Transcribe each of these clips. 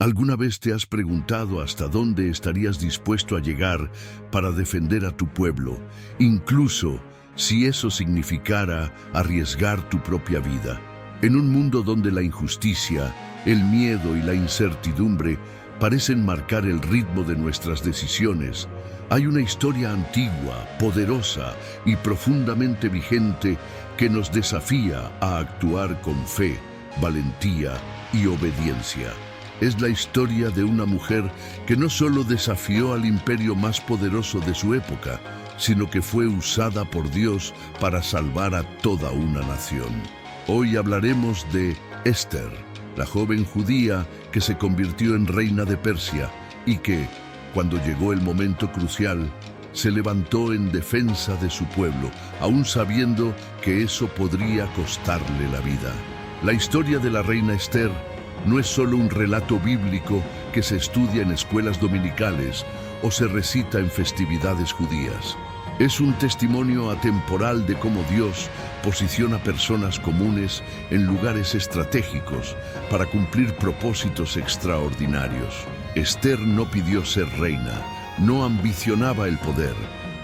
¿Alguna vez te has preguntado hasta dónde estarías dispuesto a llegar para defender a tu pueblo, incluso si eso significara arriesgar tu propia vida? En un mundo donde la injusticia, el miedo y la incertidumbre parecen marcar el ritmo de nuestras decisiones, hay una historia antigua, poderosa y profundamente vigente que nos desafía a actuar con fe, valentía y obediencia. Es la historia de una mujer que no solo desafió al imperio más poderoso de su época, sino que fue usada por Dios para salvar a toda una nación. Hoy hablaremos de Esther, la joven judía que se convirtió en reina de Persia y que, cuando llegó el momento crucial, se levantó en defensa de su pueblo, aún sabiendo que eso podría costarle la vida. La historia de la reina Esther no es solo un relato bíblico que se estudia en escuelas dominicales o se recita en festividades judías. Es un testimonio atemporal de cómo Dios posiciona personas comunes en lugares estratégicos para cumplir propósitos extraordinarios. Esther no pidió ser reina, no ambicionaba el poder,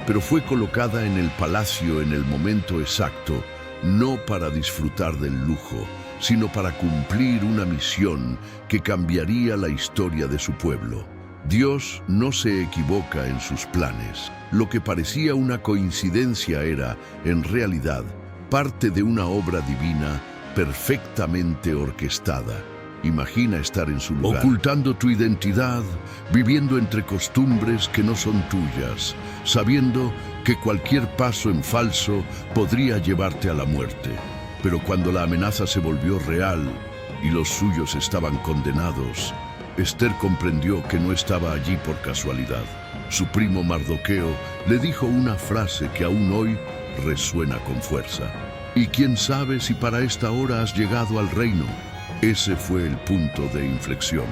pero fue colocada en el palacio en el momento exacto, no para disfrutar del lujo, sino para cumplir una misión que cambiaría la historia de su pueblo. Dios no se equivoca en sus planes. Lo que parecía una coincidencia era, en realidad, parte de una obra divina perfectamente orquestada. Imagina estar en su lugar, ocultando tu identidad, viviendo entre costumbres que no son tuyas, sabiendo que cualquier paso en falso podría llevarte a la muerte. Pero cuando la amenaza se volvió real y los suyos estaban condenados, Esther comprendió que no estaba allí por casualidad. Su primo Mardoqueo le dijo una frase que aún hoy resuena con fuerza. ¿Y quién sabe si para esta hora has llegado al reino? Ese fue el punto de inflexión.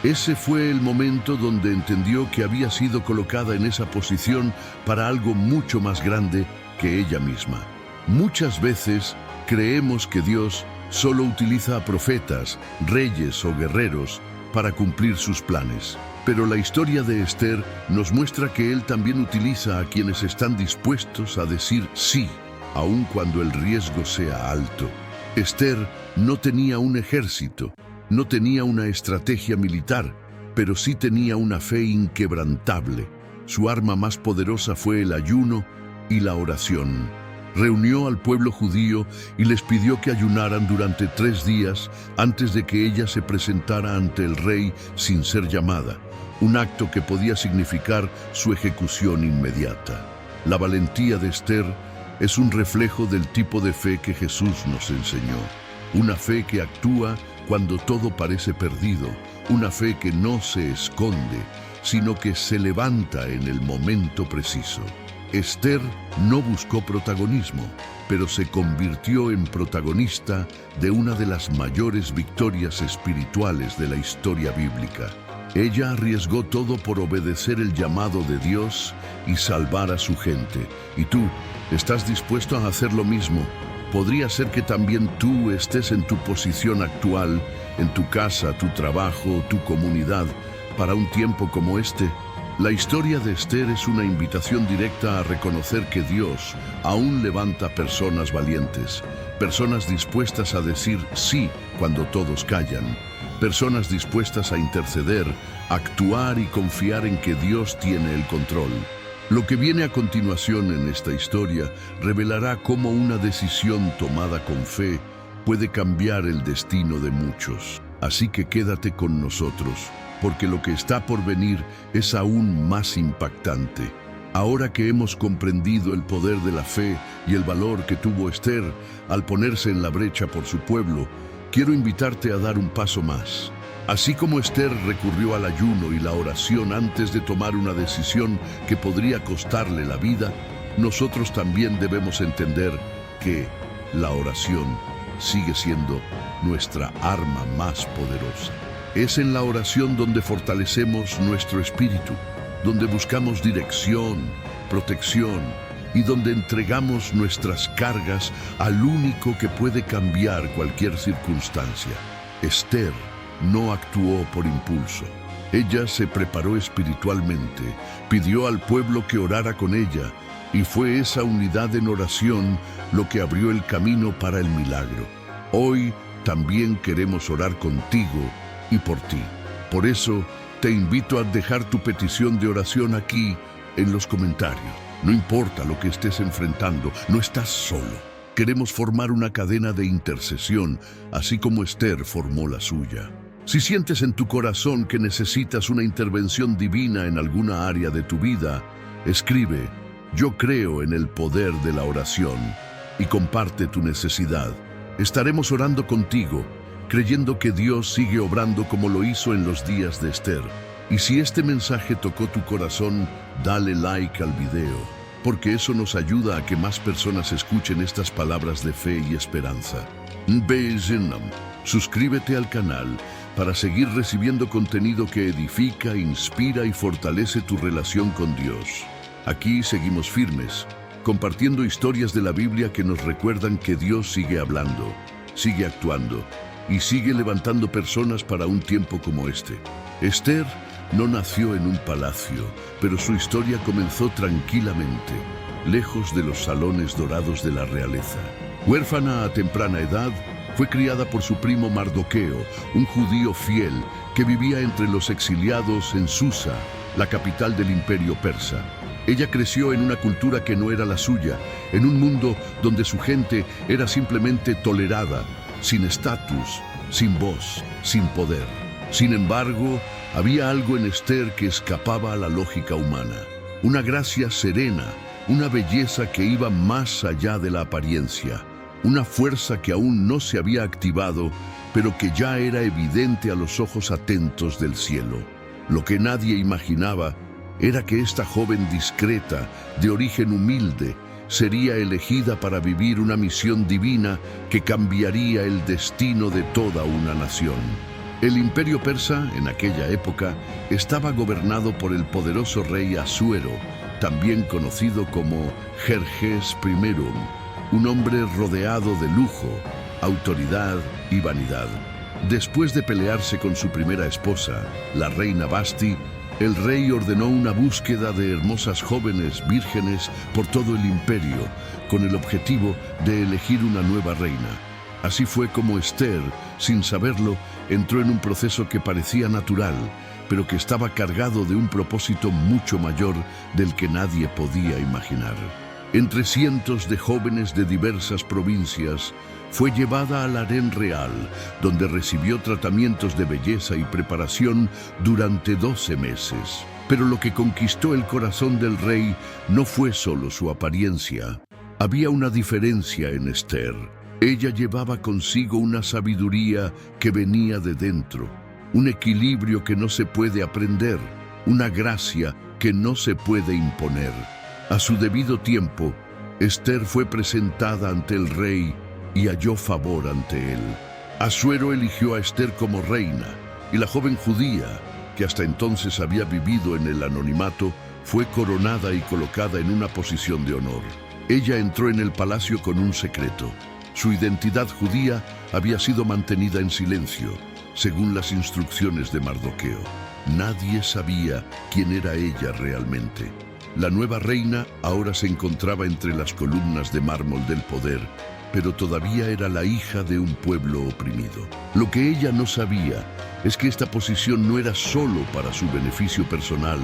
Ese fue el momento donde entendió que había sido colocada en esa posición para algo mucho más grande que ella misma. Muchas veces creemos que Dios solo utiliza a profetas, reyes o guerreros para cumplir sus planes. Pero la historia de Esther nos muestra que Él también utiliza a quienes están dispuestos a decir sí, aun cuando el riesgo sea alto. Esther no tenía un ejército, no tenía una estrategia militar, pero sí tenía una fe inquebrantable. Su arma más poderosa fue el ayuno y la oración. Reunió al pueblo judío y les pidió que ayunaran durante 3 días antes de que ella se presentara ante el rey sin ser llamada, un acto que podía significar su ejecución inmediata. La valentía de Esther es un reflejo del tipo de fe que Jesús nos enseñó, una fe que actúa cuando todo parece perdido, una fe que no se esconde, sino que se levanta en el momento preciso. Esther no buscó protagonismo, pero se convirtió en protagonista de una de las mayores victorias espirituales de la historia bíblica. Ella arriesgó todo por obedecer el llamado de Dios y salvar a su gente. ¿Y tú estás dispuesto a hacer lo mismo? Podría ser que también tú estés en tu posición actual, en tu casa, tu trabajo, tu comunidad, para un tiempo como este. La historia de Esther es una invitación directa a reconocer que Dios aún levanta personas valientes, personas dispuestas a decir sí cuando todos callan, personas dispuestas a interceder, actuar y confiar en que Dios tiene el control. Lo que viene a continuación en esta historia revelará cómo una decisión tomada con fe puede cambiar el destino de muchos. Así que quédate con nosotros, porque lo que está por venir es aún más impactante. Ahora que hemos comprendido el poder de la fe y el valor que tuvo Esther al ponerse en la brecha por su pueblo, quiero invitarte a dar un paso más. Así como Esther recurrió al ayuno y la oración antes de tomar una decisión que podría costarle la vida, nosotros también debemos entender que la oración sigue siendo nuestra arma más poderosa. Es en la oración donde fortalecemos nuestro espíritu, donde buscamos dirección, protección y donde entregamos nuestras cargas al único que puede cambiar cualquier circunstancia. Esther no actuó por impulso. Ella se preparó espiritualmente, pidió al pueblo que orara con ella, y fue esa unidad en oración lo que abrió el camino para el milagro. Hoy también queremos orar contigo y por ti. Por eso te invito a dejar tu petición de oración aquí en los comentarios. No importa lo que estés enfrentando, no estás solo. Queremos formar una cadena de intercesión, así como Esther formó la suya. Si sientes en tu corazón que necesitas una intervención divina en alguna área de tu vida, escribe: "Yo creo en el poder de la oración", y comparte tu necesidad. Estaremos orando contigo, creyendo que Dios sigue obrando como lo hizo en los días de Esther. Y si este mensaje tocó tu corazón, dale like al video, porque eso nos ayuda a que más personas escuchen estas palabras de fe y esperanza. Suscríbete al canal para seguir recibiendo contenido que edifica, inspira y fortalece tu relación con Dios. Aquí seguimos firmes, compartiendo historias de la Biblia que nos recuerdan que Dios sigue hablando, sigue actuando y sigue levantando personas para un tiempo como este. Esther no nació en un palacio, pero su historia comenzó tranquilamente, lejos de los salones dorados de la realeza. Huérfana a temprana edad, fue criada por su primo Mardoqueo, un judío fiel que vivía entre los exiliados en Susa, la capital del imperio persa. Ella creció en una cultura que no era la suya, en un mundo donde su gente era simplemente tolerada, sin estatus, sin voz, sin poder. Sin embargo, había algo en Esther que escapaba a la lógica humana. Una gracia serena, una belleza que iba más allá de la apariencia. Una fuerza que aún no se había activado, pero que ya era evidente a los ojos atentos del cielo. Lo que nadie imaginaba era que esta joven discreta, de origen humilde, sería elegida para vivir una misión divina que cambiaría el destino de toda una nación. El imperio persa, en aquella época, estaba gobernado por el poderoso rey Asuero, también conocido como Jerjes I, un hombre rodeado de lujo, autoridad y vanidad. Después de pelearse con su primera esposa, la reina Vashti, el rey ordenó una búsqueda de hermosas jóvenes vírgenes por todo el imperio, con el objetivo de elegir una nueva reina. Así fue como Esther, sin saberlo, entró en un proceso que parecía natural, pero que estaba cargado de un propósito mucho mayor del que nadie podía imaginar. Entre cientos de jóvenes de diversas provincias, fue llevada al harén real, donde recibió tratamientos de belleza y preparación durante 12 meses. Pero lo que conquistó el corazón del rey no fue solo su apariencia. Había una diferencia en Esther. Ella llevaba consigo una sabiduría que venía de dentro, un equilibrio que no se puede aprender, una gracia que no se puede imponer. A su debido tiempo, Esther fue presentada ante el rey y halló favor ante él. Asuero eligió a Esther como reina, y la joven judía, que hasta entonces había vivido en el anonimato, fue coronada y colocada en una posición de honor. Ella entró en el palacio con un secreto. Su identidad judía había sido mantenida en silencio, según las instrucciones de Mardoqueo. Nadie sabía quién era ella realmente. La nueva reina ahora se encontraba entre las columnas de mármol del poder, pero todavía era la hija de un pueblo oprimido. Lo que ella no sabía es que esta posición no era solo para su beneficio personal,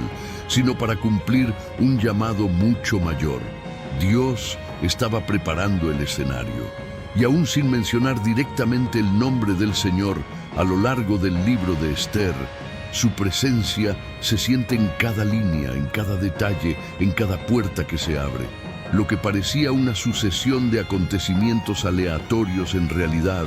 sino para cumplir un llamado mucho mayor. Dios estaba preparando el escenario, y aún sin mencionar directamente el nombre del Señor a lo largo del libro de Esther, su presencia se siente en cada línea, en cada detalle, en cada puerta que se abre. Lo que parecía una sucesión de acontecimientos aleatorios en realidad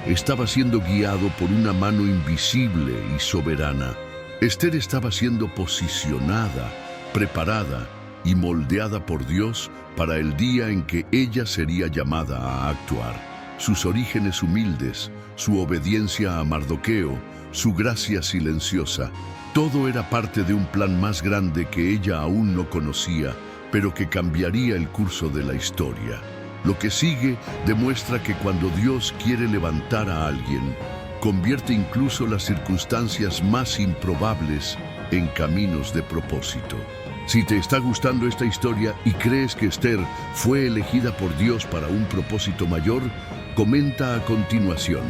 estaba siendo guiado por una mano invisible y soberana. Esther estaba siendo posicionada, preparada y moldeada por Dios para el día en que ella sería llamada a actuar. Sus orígenes humildes, su obediencia a Mardoqueo, su gracia silenciosa, todo era parte de un plan más grande que ella aún no conocía, pero que cambiaría el curso de la historia. Lo que sigue demuestra que cuando Dios quiere levantar a alguien, convierte incluso las circunstancias más improbables en caminos de propósito. Si te está gustando esta historia y crees que Esther fue elegida por Dios para un propósito mayor, comenta a continuación: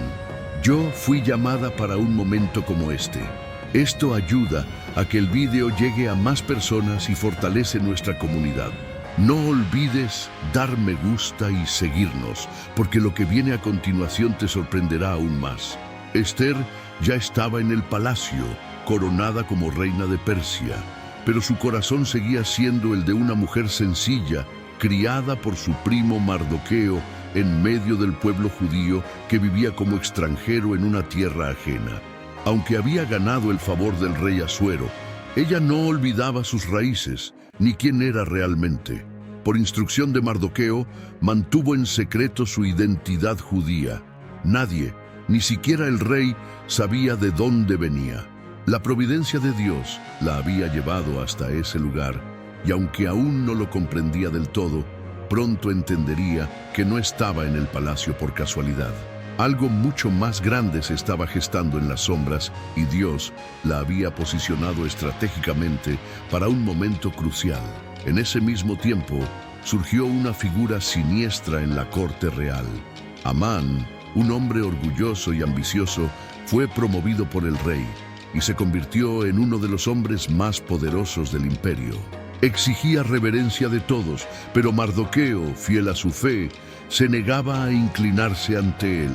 yo fui llamada para un momento como este. Esto ayuda a que el vídeo llegue a más personas y fortalece nuestra comunidad. No olvides dar me gusta y seguirnos, porque lo que viene a continuación te sorprenderá aún más. Esther ya estaba en el palacio, coronada como reina de Persia, pero su corazón seguía siendo el de una mujer sencilla, criada por su primo Mardoqueo en medio del pueblo judío que vivía como extranjero en una tierra ajena. Aunque había ganado el favor del rey Asuero, ella no olvidaba sus raíces ni quién era realmente. Por instrucción de Mardoqueo, mantuvo en secreto su identidad judía. Nadie, ni siquiera el rey, sabía de dónde venía. La providencia de Dios la había llevado hasta ese lugar, y aunque aún no lo comprendía del todo, pronto entendería que no estaba en el palacio por casualidad. Algo mucho más grande se estaba gestando en las sombras y Dios la había posicionado estratégicamente para un momento crucial. En ese mismo tiempo, surgió una figura siniestra en la corte real. Amán, un hombre orgulloso y ambicioso, fue promovido por el rey y se convirtió en uno de los hombres más poderosos del imperio. Exigía reverencia de todos, pero Mardoqueo, fiel a su fe, se negaba a inclinarse ante él.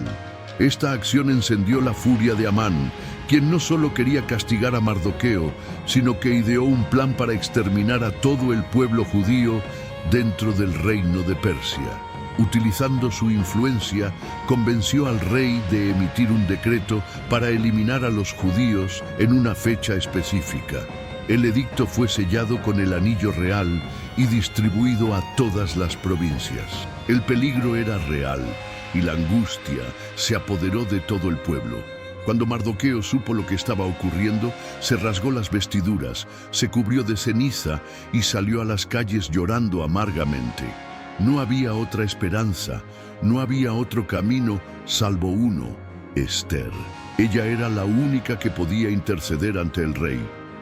Esta acción encendió la furia de Amán, quien no solo quería castigar a Mardoqueo, sino que ideó un plan para exterminar a todo el pueblo judío dentro del reino de Persia. Utilizando su influencia, convenció al rey de emitir un decreto para eliminar a los judíos en una fecha específica. El edicto fue sellado con el anillo real y distribuido a todas las provincias. El peligro era real y la angustia se apoderó de todo el pueblo. Cuando Mardoqueo supo lo que estaba ocurriendo, se rasgó las vestiduras, se cubrió de ceniza y salió a las calles llorando amargamente. No había otra esperanza, no había otro camino salvo uno: Esther. Ella era la única que podía interceder ante el rey.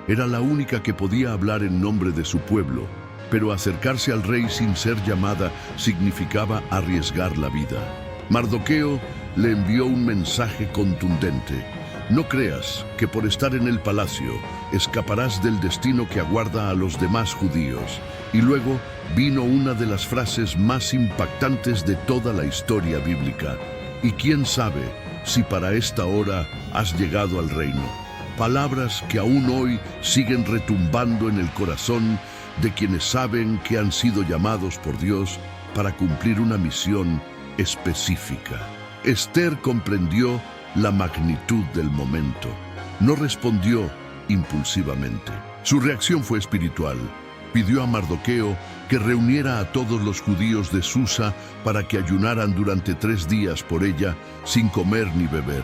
Era la única que podía hablar en nombre de su pueblo, pero acercarse al rey sin ser llamada significaba arriesgar la vida. Mardoqueo le envió un mensaje contundente: no creas que por estar en el palacio escaparás del destino que aguarda a los demás judíos. Y luego vino una de las frases más impactantes de toda la historia bíblica: y quién sabe si para esta hora has llegado al reino. Palabras que aún hoy siguen retumbando en el corazón de quienes saben que han sido llamados por Dios para cumplir una misión específica. Esther comprendió la magnitud del momento. No respondió impulsivamente. Su reacción fue espiritual. Pidió a Mardoqueo que reuniera a todos los judíos de Susa para que ayunaran durante 3 días por ella, sin comer ni beber.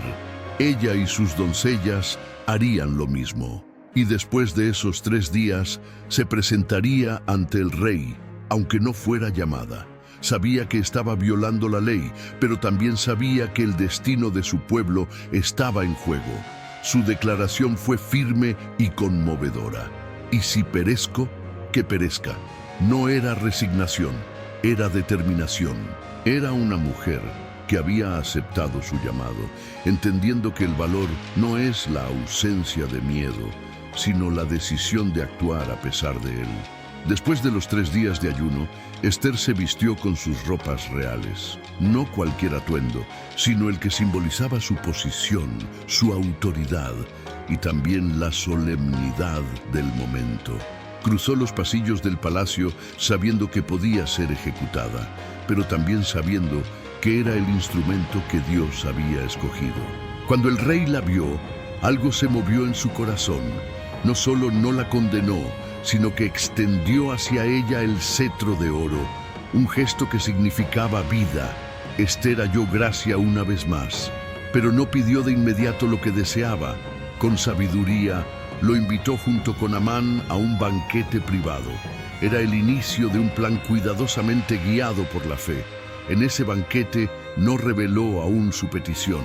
Ella y sus doncellas harían lo mismo. Y después de esos 3 días, se presentaría ante el rey, aunque no fuera llamada. Sabía que estaba violando la ley, pero también sabía que el destino de su pueblo estaba en juego. Su declaración fue firme y conmovedora: y si perezco, que perezca. No era resignación, era determinación. Era una mujer que había aceptado su llamado, entendiendo que el valor no es la ausencia de miedo, sino la decisión de actuar a pesar de él. Después de los 3 días de ayuno, Esther se vistió con sus ropas reales. No cualquier atuendo, sino el que simbolizaba su posición, su autoridad y también la solemnidad del momento. Cruzó los pasillos del palacio sabiendo que podía ser ejecutada, pero también sabiendo que era el instrumento que Dios había escogido. Cuando el rey la vio, algo se movió en su corazón. No solo no la condenó, sino que extendió hacia ella el cetro de oro, un gesto que significaba vida. Esther halló gracia una vez más, pero no pidió de inmediato lo que deseaba. Con sabiduría, lo invitó junto con Amán a un banquete privado. Era el inicio de un plan cuidadosamente guiado por la fe. En ese banquete no reveló aún su petición,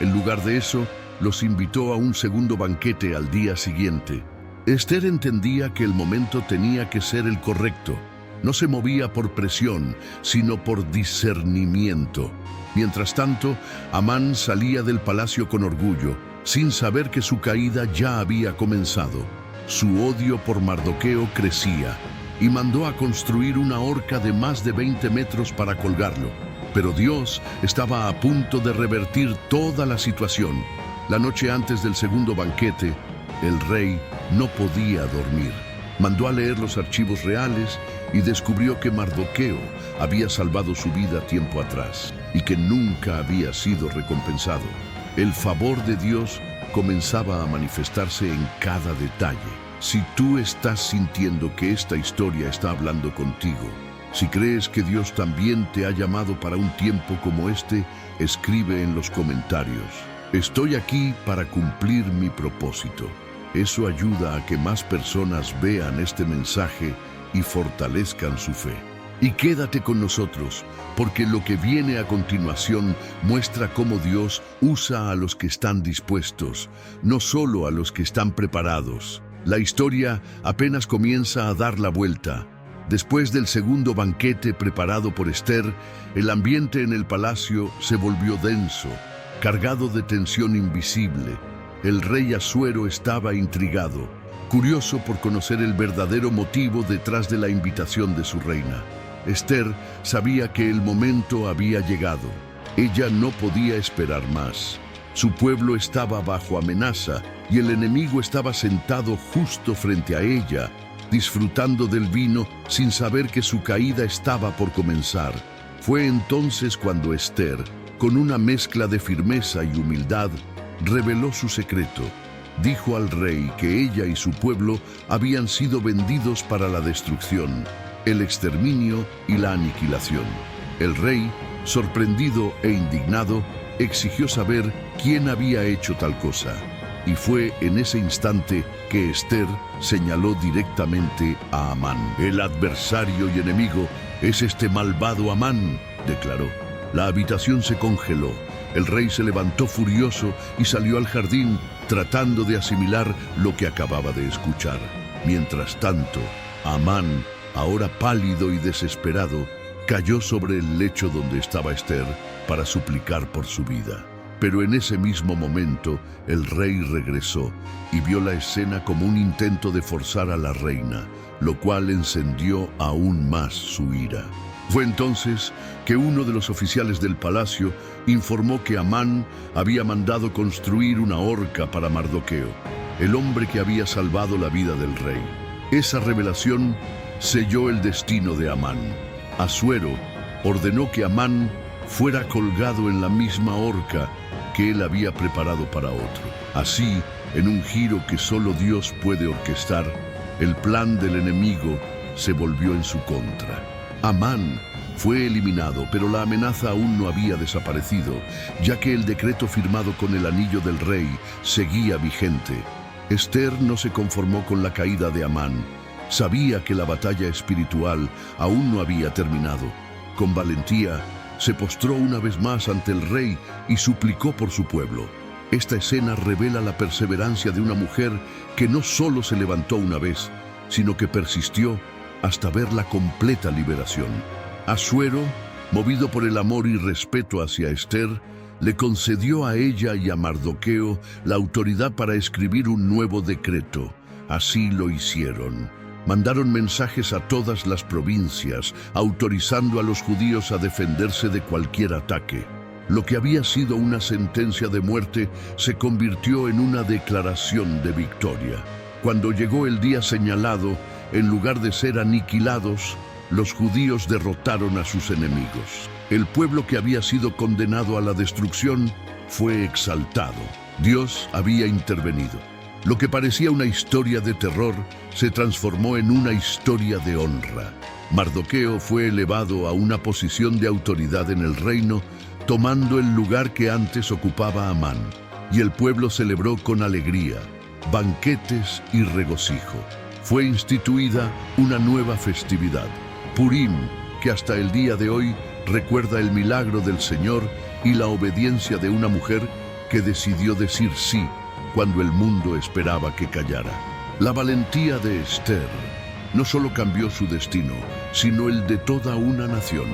En lugar de eso, los invitó a un segundo banquete al día siguiente. Esther entendía que el momento tenía que ser el correcto. No se movía por presión, sino por discernimiento. Mientras tanto, Amán salía del palacio con orgullo, sin saber que su caída ya había comenzado. Su odio por Mardoqueo crecía y mandó a construir una horca de más de 20 metros para colgarlo. Pero Dios estaba a punto de revertir toda la situación. La noche antes del segundo banquete, el rey no podía dormir. Mandó a leer los archivos reales y descubrió que Mardoqueo había salvado su vida tiempo atrás y que nunca había sido recompensado. El favor de Dios comenzaba a manifestarse en cada detalle. Si tú estás sintiendo que esta historia está hablando contigo, si crees que Dios también te ha llamado para un tiempo como este, escribe en los comentarios: estoy aquí para cumplir mi propósito. Eso ayuda a que más personas vean este mensaje y fortalezcan su fe. Y quédate con nosotros, porque lo que viene a continuación muestra cómo Dios usa a los que están dispuestos, no solo a los que están preparados. La historia apenas comienza a dar la vuelta. Después del segundo banquete preparado por Esther, el ambiente en el palacio se volvió denso, cargado de tensión invisible. El rey Asuero estaba intrigado, curioso por conocer el verdadero motivo detrás de la invitación de su reina. Esther sabía que el momento había llegado. Ella no podía esperar más. Su pueblo estaba bajo amenaza y el enemigo estaba sentado justo frente a ella, disfrutando del vino sin saber que su caída estaba por comenzar. Fue entonces cuando Esther, con una mezcla de firmeza y humildad, reveló su secreto. Dijo al rey que ella y su pueblo habían sido vendidos para la destrucción, el exterminio y la aniquilación. El rey, sorprendido e indignado, exigió saber quién había hecho tal cosa. Y fue en ese instante que Esther señaló directamente a Amán. El adversario y enemigo es este malvado Amán, declaró. La habitación se congeló. El rey se levantó furioso y salió al jardín, tratando de asimilar lo que acababa de escuchar. Mientras tanto, Amán, ahora pálido y desesperado, cayó sobre el lecho donde estaba Esther para suplicar por su vida. Pero en ese mismo momento, el rey regresó y vio la escena como un intento de forzar a la reina, lo cual encendió aún más su ira. Fue entonces que uno de los oficiales del palacio informó que Amán había mandado construir una horca para Mardoqueo, el hombre que había salvado la vida del rey. Esa revelación selló el destino de Amán. Asuero ordenó que Amán fuera colgado en la misma horca que él había preparado para otro. Así, en un giro que solo Dios puede orquestar, el plan del enemigo se volvió en su contra. Amán fue eliminado, pero la amenaza aún no había desaparecido, ya que el decreto firmado con el anillo del rey seguía vigente. Esther no se conformó con la caída de Amán. Sabía que la batalla espiritual aún no había terminado. Con valentía, se postró una vez más ante el rey y suplicó por su pueblo. Esta escena revela la perseverancia de una mujer que no solo se levantó una vez, sino que persistió hasta ver la completa liberación. Asuero, movido por el amor y respeto hacia Esther, le concedió a ella y a Mardoqueo la autoridad para escribir un nuevo decreto. Así lo hicieron. Mandaron mensajes a todas las provincias, autorizando a los judíos a defenderse de cualquier ataque. Lo que había sido una sentencia de muerte se convirtió en una declaración de victoria. Cuando llegó el día señalado, en lugar de ser aniquilados, los judíos derrotaron a sus enemigos. El pueblo que había sido condenado a la destrucción fue exaltado. Dios había intervenido. Lo que parecía una historia de terror se transformó en una historia de honra. Mardoqueo fue elevado a una posición de autoridad en el reino, tomando el lugar que antes ocupaba Amán, y el pueblo celebró con alegría, banquetes y regocijo. Fue instituida una nueva festividad, Purim, que hasta el día de hoy recuerda el milagro del Señor y la obediencia de una mujer que decidió decir sí cuando el mundo esperaba que callara. La valentía de Esther no solo cambió su destino, sino el de toda una nación.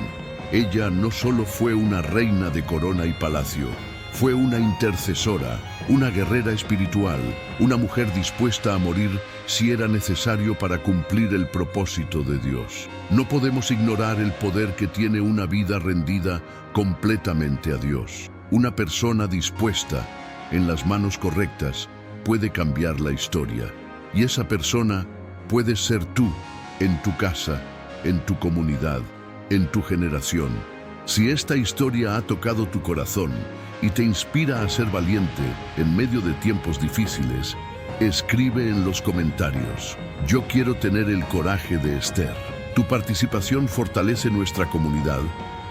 Ella no solo fue una reina de corona y palacio, fue una intercesora, una guerrera espiritual, una mujer dispuesta a morir si era necesario para cumplir el propósito de Dios. No podemos ignorar el poder que tiene una vida rendida completamente a Dios. Una persona dispuesta, en las manos correctas, puede cambiar la historia. Y esa persona puedes ser tú, en tu casa, en tu comunidad, en tu generación. Si esta historia ha tocado tu corazón y te inspira a ser valiente en medio de tiempos difíciles, escribe en los comentarios: yo quiero tener el coraje de Esther. Tu participación fortalece nuestra comunidad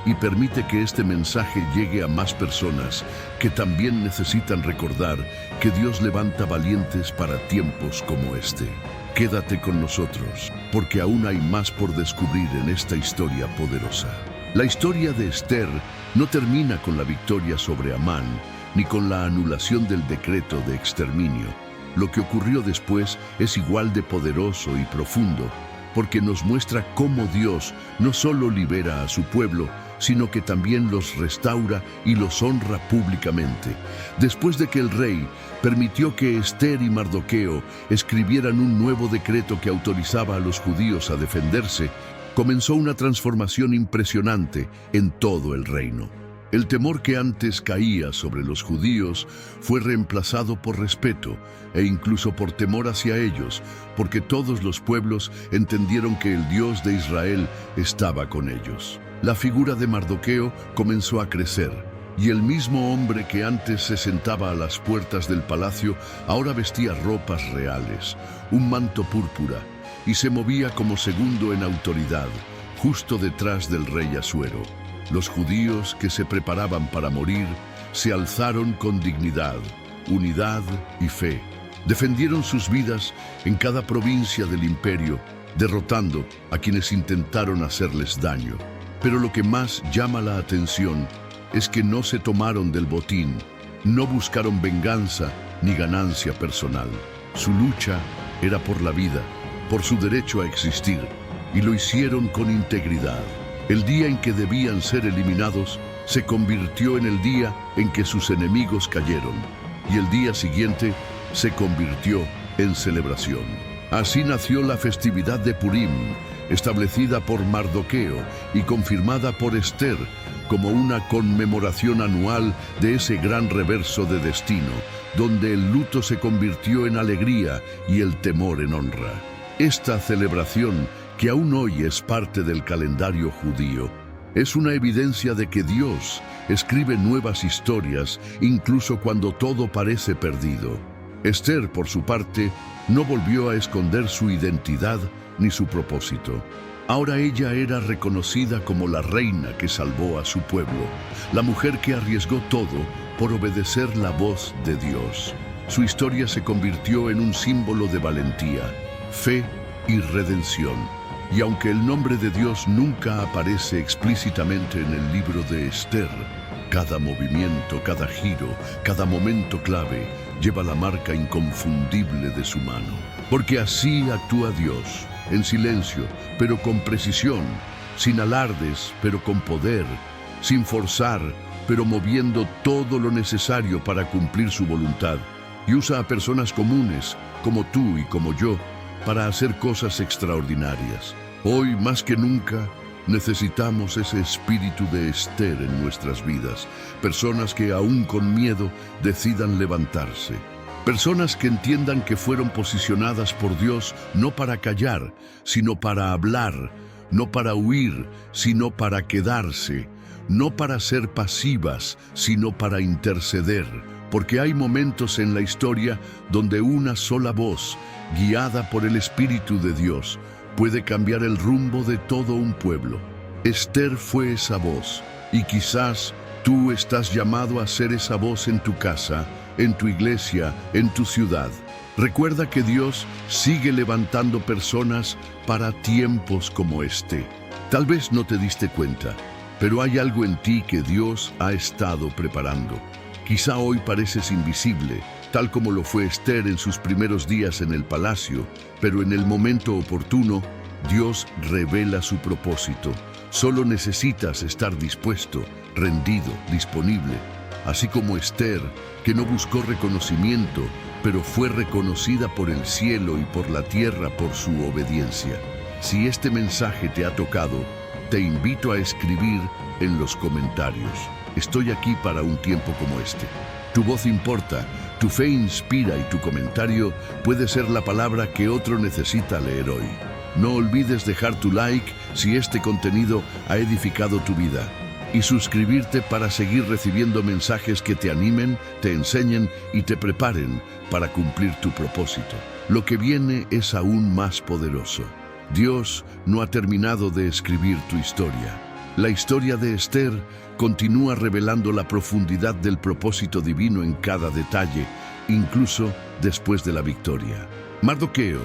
y permite que este mensaje llegue a más personas que también necesitan recordar que Dios levanta valientes para tiempos como este. Quédate con nosotros, porque aún hay más por descubrir en esta historia poderosa. La historia de Esther no termina con la victoria sobre Amán, ni con la anulación del decreto de exterminio. Lo que ocurrió después es igual de poderoso y profundo, porque nos muestra cómo Dios no solo libera a su pueblo, sino que también los restaura y los honra públicamente. Después de que el rey permitió que Esther y Mardoqueo escribieran un nuevo decreto que autorizaba a los judíos a defenderse, comenzó una transformación impresionante en todo el reino. El temor que antes caía sobre los judíos fue reemplazado por respeto e incluso por temor hacia ellos, porque todos los pueblos entendieron que el Dios de Israel estaba con ellos. La figura de Mardoqueo comenzó a crecer, y el mismo hombre que antes se sentaba a las puertas del palacio ahora vestía ropas reales, un manto púrpura, y se movía como segundo en autoridad, justo detrás del rey Asuero. Los judíos que se preparaban para morir se alzaron con dignidad, unidad y fe. Defendieron sus vidas en cada provincia del imperio, derrotando a quienes intentaron hacerles daño. Pero lo que más llama la atención es que no se tomaron del botín, no buscaron venganza ni ganancia personal. Su lucha era por la vida, por su derecho a existir, y lo hicieron con integridad. El día en que debían ser eliminados se convirtió en el día en que sus enemigos cayeron, y el día siguiente se convirtió en celebración. Así nació la festividad de Purim, establecida por Mardoqueo y confirmada por Esther como una conmemoración anual de ese gran reverso de destino, donde el luto se convirtió en alegría y el temor en honra. Esta celebración, que aún hoy es parte del calendario judío, es una evidencia de que Dios escribe nuevas historias incluso cuando todo parece perdido. Esther, por su parte, no volvió a esconder su identidad ni su propósito. Ahora ella era reconocida como la reina que salvó a su pueblo, la mujer que arriesgó todo por obedecer la voz de Dios. Su historia se convirtió en un símbolo de valentía, fe y redención. Y aunque el nombre de Dios nunca aparece explícitamente en el libro de Esther, cada movimiento, cada giro, cada momento clave lleva la marca inconfundible de su mano. Porque así actúa Dios, en silencio, pero con precisión, sin alardes, pero con poder, sin forzar, pero moviendo todo lo necesario para cumplir su voluntad. Y usa a personas comunes, como tú y como yo, para hacer cosas extraordinarias. Hoy, más que nunca, necesitamos ese espíritu de Esther en nuestras vidas. Personas que, aún con miedo, decidan levantarse. Personas que entiendan que fueron posicionadas por Dios no para callar, sino para hablar, no para huir, sino para quedarse, no para ser pasivas, sino para interceder. Porque hay momentos en la historia donde una sola voz, guiada por el Espíritu de Dios, puede cambiar el rumbo de todo un pueblo. Esther fue esa voz, y quizás tú estás llamado a ser esa voz en tu casa, en tu iglesia, en tu ciudad. Recuerda que Dios sigue levantando personas para tiempos como este. Tal vez no te diste cuenta, pero hay algo en ti que Dios ha estado preparando. Quizá hoy pareces invisible, tal como lo fue Esther en sus primeros días en el palacio, pero en el momento oportuno, Dios revela su propósito. Solo necesitas estar dispuesto, rendido, disponible. Así como Esther, que no buscó reconocimiento, pero fue reconocida por el cielo y por la tierra por su obediencia. Si este mensaje te ha tocado, te invito a escribir en los comentarios: estoy aquí para un tiempo como este. Tu voz importa, tu fe inspira y tu comentario puede ser la palabra que otro necesita leer hoy. No olvides dejar tu like si este contenido ha edificado tu vida y suscribirte para seguir recibiendo mensajes que te animen, te enseñen y te preparen para cumplir tu propósito. Lo que viene es aún más poderoso. Dios no ha terminado de escribir tu historia. La historia de Esther continúa revelando la profundidad del propósito divino en cada detalle, incluso después de la victoria. Mardoqueo,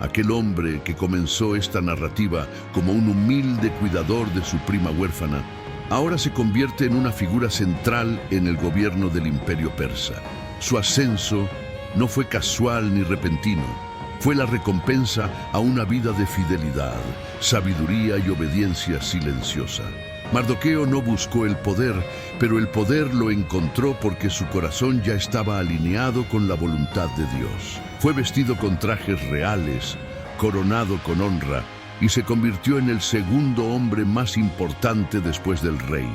aquel hombre que comenzó esta narrativa como un humilde cuidador de su prima huérfana, ahora se convierte en una figura central en el gobierno del Imperio Persa. Su ascenso no fue casual ni repentino. Fue la recompensa a una vida de fidelidad, sabiduría y obediencia silenciosa. Mardoqueo no buscó el poder, pero el poder lo encontró porque su corazón ya estaba alineado con la voluntad de Dios. Fue vestido con trajes reales, coronado con honra, y se convirtió en el segundo hombre más importante después del rey.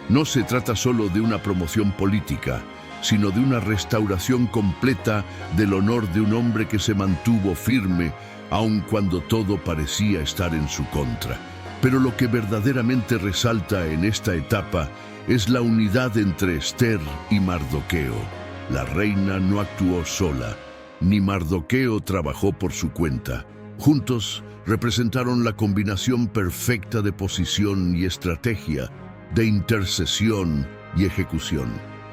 No se trata solo de una promoción política, sino de una restauración completa del honor de un hombre que se mantuvo firme, aun cuando todo parecía estar en su contra. Pero lo que verdaderamente resalta en esta etapa es la unidad entre Esther y Mardoqueo. La reina no actuó sola, ni Mardoqueo trabajó por su cuenta. Juntos representaron la combinación perfecta de posición y estrategia, de intercesión y ejecución.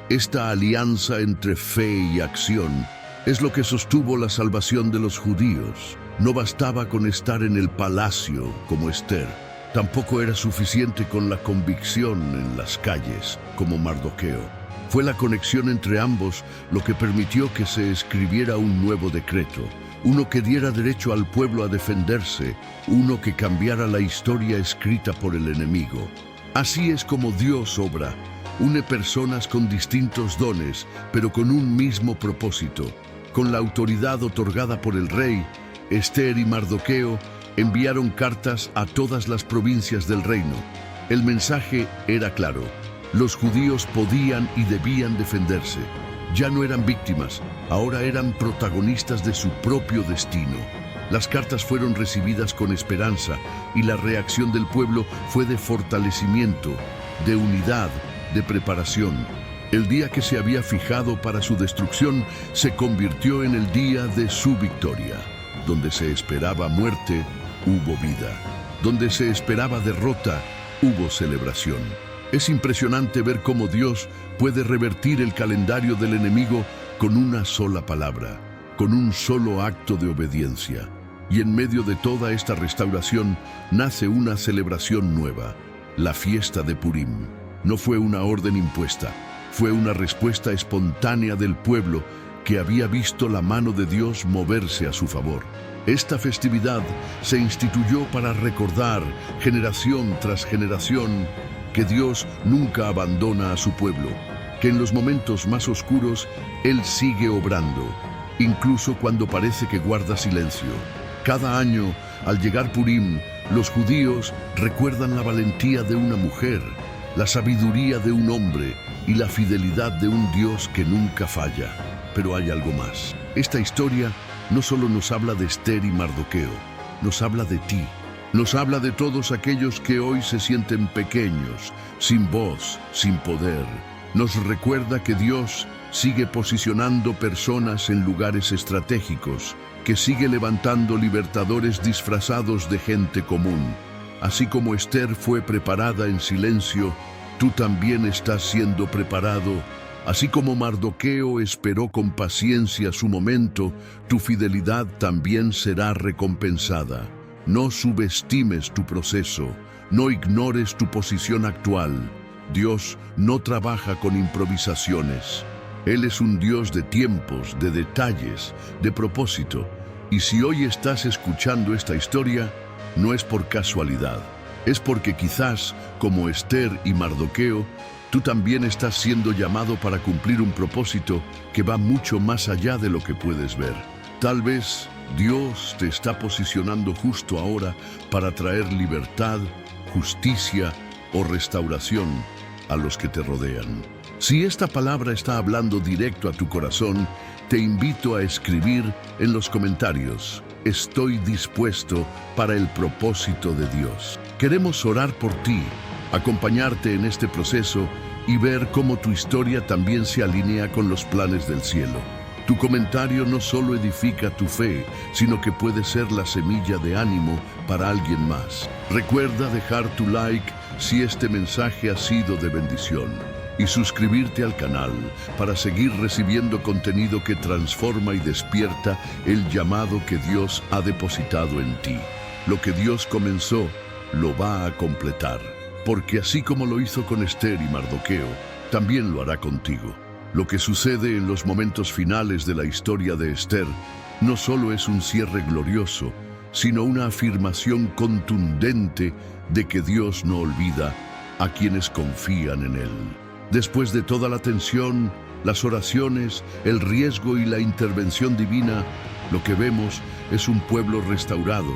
Esta alianza entre fe y acción es lo que sostuvo la salvación de los judíos. No bastaba con estar en el palacio como Esther. Tampoco era suficiente con la convicción en las calles como Mardoqueo. Fue la conexión entre ambos lo que permitió que se escribiera un nuevo decreto, uno que diera derecho al pueblo a defenderse, uno que cambiara la historia escrita por el enemigo. Así es como Dios obra. Une personas con distintos dones, pero con un mismo propósito. Con la autoridad otorgada por el rey, Esther y Mardoqueo enviaron cartas a todas las provincias del reino. El mensaje era claro: los judíos podían y debían defenderse. Ya no eran víctimas, ahora eran protagonistas de su propio destino. Las cartas fueron recibidas con esperanza y la reacción del pueblo fue de fortalecimiento, de unidad, de preparación. El día que se había fijado para su destrucción se convirtió en el día de su victoria. Donde se esperaba muerte, hubo vida. Donde se esperaba derrota, hubo celebración. Es impresionante ver cómo Dios puede revertir el calendario del enemigo con una sola palabra, con un solo acto de obediencia. Y en medio de toda esta restauración nace una celebración nueva, la fiesta de Purim. No fue una orden impuesta, fue una respuesta espontánea del pueblo que había visto la mano de Dios moverse a su favor. Esta festividad se instituyó para recordar, generación tras generación, que Dios nunca abandona a su pueblo, que en los momentos más oscuros Él sigue obrando, incluso cuando parece que guarda silencio. Cada año, al llegar Purim, los judíos recuerdan la valentía de una mujer, la sabiduría de un hombre y la fidelidad de un Dios que nunca falla. Pero hay algo más. Esta historia no solo nos habla de Esther y Mardoqueo, nos habla de ti. Nos habla de todos aquellos que hoy se sienten pequeños, sin voz, sin poder. Nos recuerda que Dios sigue posicionando personas en lugares estratégicos, que sigue levantando libertadores disfrazados de gente común. Así como Esther fue preparada en silencio, tú también estás siendo preparado. Así como Mardoqueo esperó con paciencia su momento, tu fidelidad también será recompensada. No subestimes tu proceso, no ignores tu posición actual. Dios no trabaja con improvisaciones. Él es un Dios de tiempos, de detalles, de propósito. Y si hoy estás escuchando esta historia, no es por casualidad. Es porque quizás, como Esther y Mardoqueo, tú también estás siendo llamado para cumplir un propósito que va mucho más allá de lo que puedes ver. Tal vez Dios te está posicionando justo ahora para traer libertad, justicia o restauración a los que te rodean. Si esta palabra está hablando directo a tu corazón, te invito a escribir en los comentarios: estoy dispuesto para el propósito de Dios. Queremos orar por ti, acompañarte en este proceso y ver cómo tu historia también se alinea con los planes del cielo. Tu comentario no solo edifica tu fe, sino que puede ser la semilla de ánimo para alguien más. Recuerda dejar tu like si este mensaje ha sido de bendición y suscribirte al canal para seguir recibiendo contenido que transforma y despierta el llamado que Dios ha depositado en ti. Lo que Dios comenzó, lo va a completar, porque así como lo hizo con Esther y Mardoqueo, también lo hará contigo. Lo que sucede en los momentos finales de la historia de Esther no solo es un cierre glorioso, sino una afirmación contundente de que Dios no olvida a quienes confían en Él. Después de toda la tensión, las oraciones, el riesgo y la intervención divina, lo que vemos es un pueblo restaurado,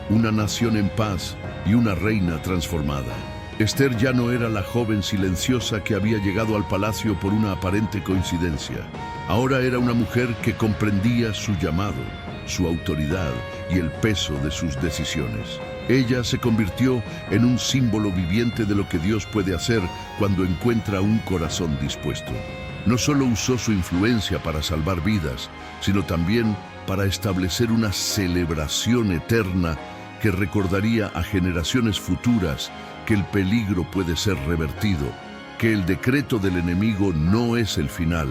una nación en paz y una reina transformada. Esther ya no era la joven silenciosa que había llegado al palacio por una aparente coincidencia. Ahora era una mujer que comprendía su llamado, su autoridad y el peso de sus decisiones. Ella se convirtió en un símbolo viviente de lo que Dios puede hacer cuando encuentra un corazón dispuesto. No solo usó su influencia para salvar vidas, sino también para establecer una celebración eterna que recordaría a generaciones futuras que el peligro puede ser revertido, que el decreto del enemigo no es el final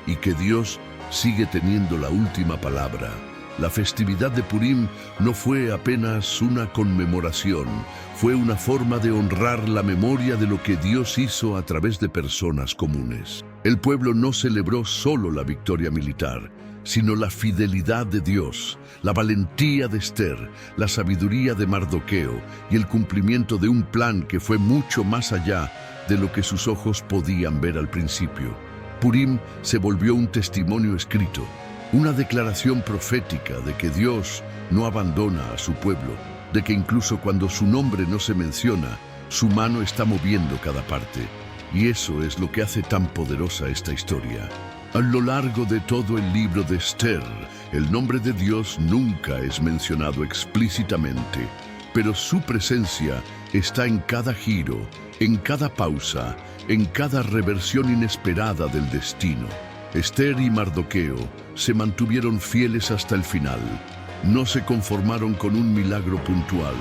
y que Dios sigue teniendo la última palabra. La festividad de Purim no fue apenas una conmemoración, fue una forma de honrar la memoria de lo que Dios hizo a través de personas comunes. El pueblo no celebró solo la victoria militar, sino la fidelidad de Dios, la valentía de Esther, la sabiduría de Mardoqueo y el cumplimiento de un plan que fue mucho más allá de lo que sus ojos podían ver al principio. Purim se volvió un testimonio escrito, una declaración profética de que Dios no abandona a su pueblo, de que incluso cuando su nombre no se menciona, su mano está moviendo cada parte. Y eso es lo que hace tan poderosa esta historia. A lo largo de todo el libro de Esther, el nombre de Dios nunca es mencionado explícitamente, pero su presencia está en cada giro, en cada pausa, en cada reversión inesperada del destino. Esther y Mardoqueo se mantuvieron fieles hasta el final. No se conformaron con un milagro puntual,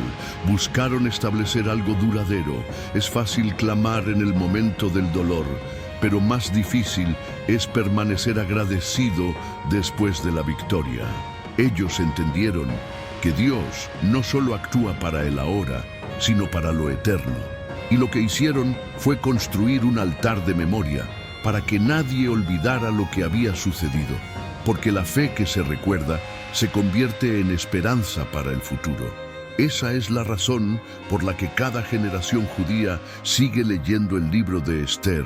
buscaron establecer algo duradero. Es fácil clamar en el momento del dolor, pero más difícil es permanecer agradecido después de la victoria. Ellos entendieron que Dios no solo actúa para el ahora, sino para lo eterno. Y lo que hicieron fue construir un altar de memoria para que nadie olvidara lo que había sucedido, porque la fe que se recuerda se convierte en esperanza para el futuro. Esa es la razón por la que cada generación judía sigue leyendo el libro de Esther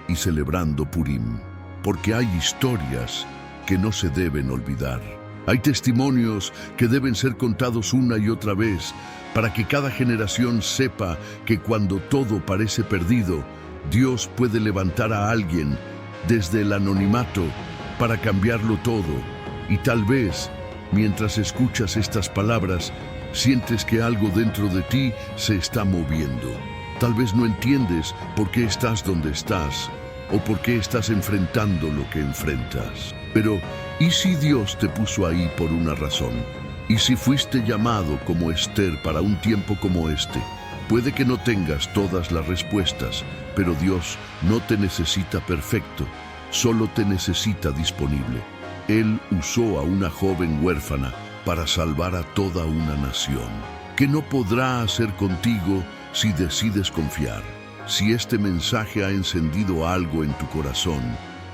y celebrando Purim, porque hay historias que no se deben olvidar. Hay testimonios que deben ser contados una y otra vez para que cada generación sepa que cuando todo parece perdido, Dios puede levantar a alguien desde el anonimato para cambiarlo todo. Y tal vez, mientras escuchas estas palabras, sientes que algo dentro de ti se está moviendo. Tal vez no entiendes por qué estás donde estás o por qué estás enfrentando lo que enfrentas. Pero, ¿y si Dios te puso ahí por una razón? ¿Y si fuiste llamado como Esther para un tiempo como este? Puede que no tengas todas las respuestas, pero Dios no te necesita perfecto, solo te necesita disponible. Él usó a una joven huérfana para salvar a toda una nación. ¿Qué no podrá hacer contigo si decides confiar? Si este mensaje ha encendido algo en tu corazón,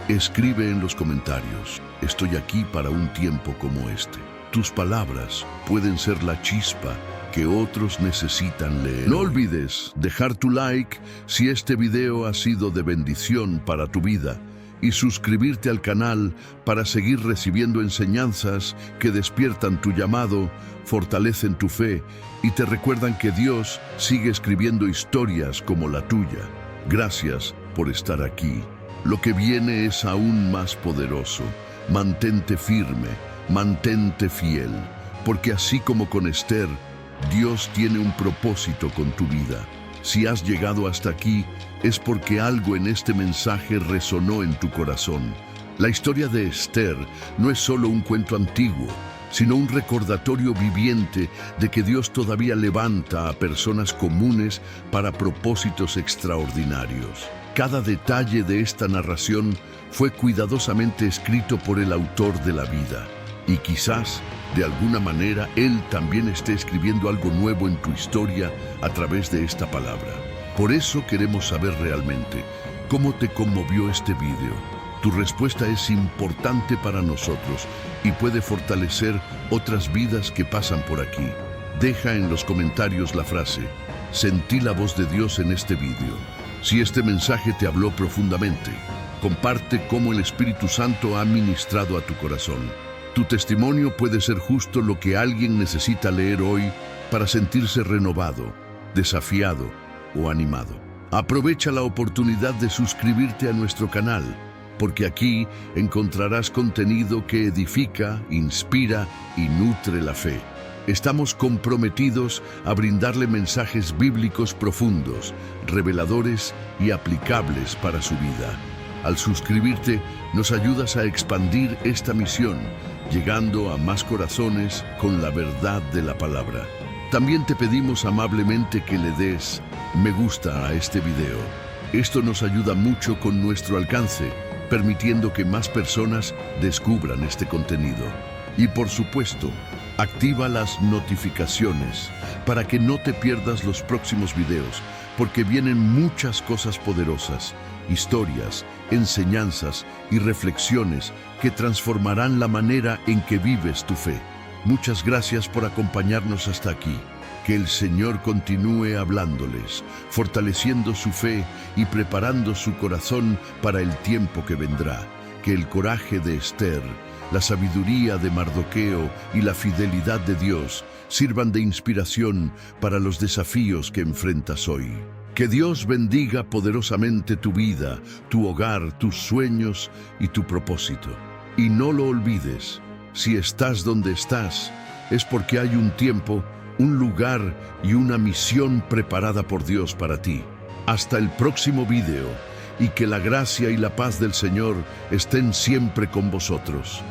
Escribe en los comentarios: estoy aquí para un tiempo como este. Tus palabras pueden ser la chispa que otros necesitan leer. No olvides dejar tu like si este video ha sido de bendición para tu vida y suscribirte al canal para seguir recibiendo enseñanzas que despiertan tu llamado, fortalecen tu fe y te recuerdan que Dios sigue escribiendo historias como la tuya. Gracias por estar aquí. Lo que viene es aún más poderoso. Mantente firme, mantente fiel, porque así como con Esther, Dios tiene un propósito con tu vida. Si has llegado hasta aquí, es porque algo en este mensaje resonó en tu corazón. La historia de Esther no es solo un cuento antiguo, sino un recordatorio viviente de que Dios todavía levanta a personas comunes para propósitos extraordinarios. Cada detalle de esta narración fue cuidadosamente escrito por el autor de la vida. Y quizás, de alguna manera, Él también esté escribiendo algo nuevo en tu historia a través de esta palabra. Por eso queremos saber realmente cómo te conmovió este video. Tu respuesta es importante para nosotros y puede fortalecer otras vidas que pasan por aquí. Deja en los comentarios la frase: sentí la voz de Dios en este video. Si este mensaje te habló profundamente, comparte cómo el Espíritu Santo ha ministrado a tu corazón. Tu testimonio puede ser justo lo que alguien necesita leer hoy para sentirse renovado, desafiado o animado. Aprovecha la oportunidad de suscribirte a nuestro canal, porque aquí encontrarás contenido que edifica, inspira y nutre la fe. Estamos comprometidos a brindarle mensajes bíblicos profundos, reveladores y aplicables para su vida. Al suscribirte, nos ayudas a expandir esta misión, llegando a más corazones con la verdad de la palabra. También te pedimos amablemente que le des me gusta a este video. Esto nos ayuda mucho con nuestro alcance, permitiendo que más personas descubran este contenido. Y por supuesto, activa las notificaciones para que no te pierdas los próximos videos, porque vienen muchas cosas poderosas, historias, enseñanzas y reflexiones que transformarán la manera en que vives tu fe. Muchas gracias por acompañarnos hasta aquí. Que el Señor continúe hablándoles, fortaleciendo su fe y preparando su corazón para el tiempo que vendrá. Que el coraje de Esther, la sabiduría de Mardoqueo y la fidelidad de Dios sirvan de inspiración para los desafíos que enfrentas hoy. Que Dios bendiga poderosamente tu vida, tu hogar, tus sueños y tu propósito. Y no lo olvides, si estás donde estás, es porque hay un tiempo, un lugar y una misión preparada por Dios para ti. Hasta el próximo video, y que la gracia y la paz del Señor estén siempre con vosotros.